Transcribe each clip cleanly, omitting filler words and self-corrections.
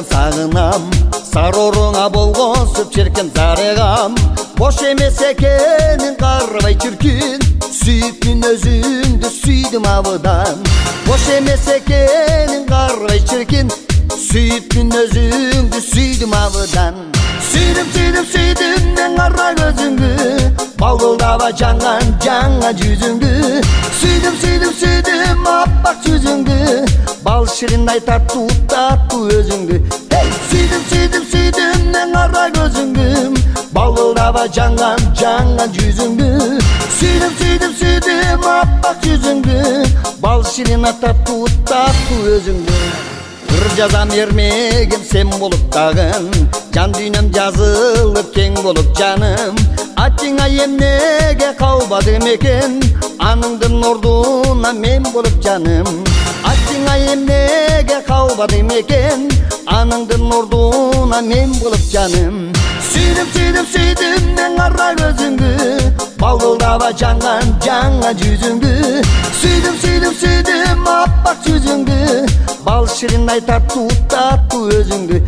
саған сағынам, сарорыңа болгонсуп черкем зарегам. Бош эмес экенин карбай чүркүн, сүйүпмүн өзүңдү сүйдүм абыдан. Бош эмес экенин карбай чүркүн, сүйүпмүн өзүңдү сүйдүм абыдан. Сүйдүм сүйдүм сүйдүм мен кара көзүңдү, балгылдаба жаңган жаңа жүзүңдү. Сүйдүм сүйдүм сүйдүм аппак жүзүңдү, бал шириндай таттуу таттуу өзүңдү. Сүйдүм сүйдүм сүйдүм мен кара көзүңдү, балгылдаба жаңган жаңа жүзүңдү. Сүйдүм сүйдүм сүйдүм аппак жүзүңдү, бал шириндай таттуу таттуу өзүңдү. Кыр жазам эрмегим сен болуп дагын, жан дүйнөм жазылып кең болуп жаным. Атыңа эмнеге калбадым экен, аныңдын ордуна мен болуп жаным. Атыңа эмнеге калбадым экен, аныңдын ордуна мен болуп жаным. Сүйдүм сүйдүм сүйдүм мен кара көзүңдү, балгылдаба жаңган жаңа жүзүңдү. Сүйдүм сүйдүм сүйдүм аппак жүзүңдү, бал шириндай таттуу таттуу өзүңдү.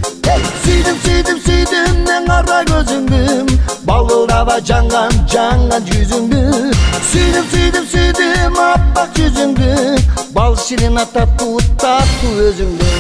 Сүйдүм сүйдүм сүйдүм мен кара көзүңдү, балгылдаба жаңган жаңа жүзүңдү. Сүйдүм сүйдүм сүйдүм аппак жүзүңдү, бал шириндай таттуу таттуу өзүңдү.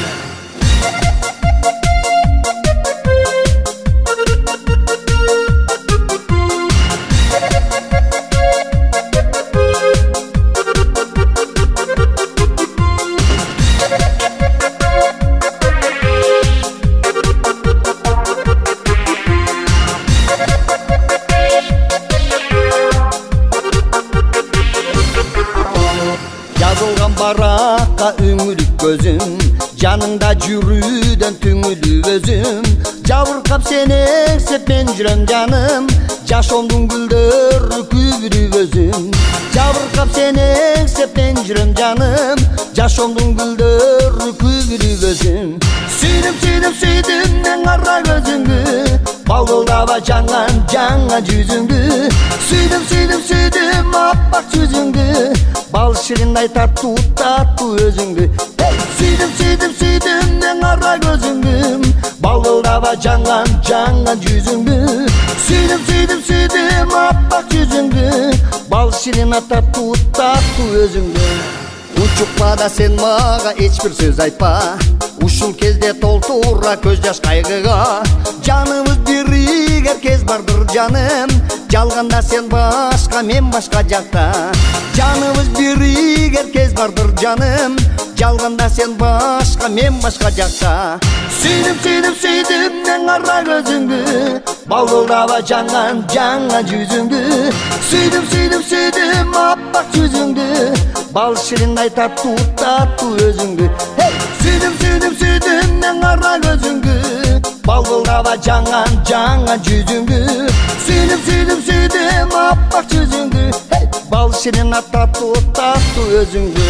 Yazılgan baraka üngülük gözüm, canında жүрүүдөн түңүлүү өзүм. Жабыркап сени ээрсеп мен жүрөм жаным, жашоомдун гүлдөрү күбүрүп өзүм. Жабыркап сени ээрсеп мен жүрөм жаным, жашоомдун гүлдөрү күбүрүп өзүм. Сүйдүм сүйдүм сүйдүм мен кара көзүңдү, балгылдаба жаңган жаңа жүзүңдү. Сүйдүм сүйдүм сүйдүм аппак жүзүңдү, бал шириндай таттуу таттуу өзүңдү. Сүйдүм сүйдүм сүйдүм мен кара көзүңдү, балгылдаба жаңган жаңа жүзүңдү. Сүйдүм сүйдүм сүйдүм аппак жүзүңдү, бал шириндай таттуу таттуу өзүңдү. Учукпа да сен мага эч бир сөз айтпа, ушул кезде толтура көз жаш кайгыга. Жаныбыз биригер кез бардыр жаным, жалганда сен башка мен башка жакта. Жаныбыз биригер кез бардыр жаным, жалганда сен башка мен башка жакта. Сүйдүм сүйдүм сүйдүм мен кара көзүңдү, балгылдаба жаңган жаңа жүзүңдү. Сүйдүм сүйдүм сүйдүм аппак жүзүңдү, бал шириндай таттуу таттуу өзүңдү. Сүйдүм сүйдүм сүйдүм мен кара көзүңдү, балгылдаба жаңган жаңа жүзүңдү. Сүйдүм сүйдүм сүйдүм аппак жүзүңдү, бал шириндай таттуу таттуу өзүңдү.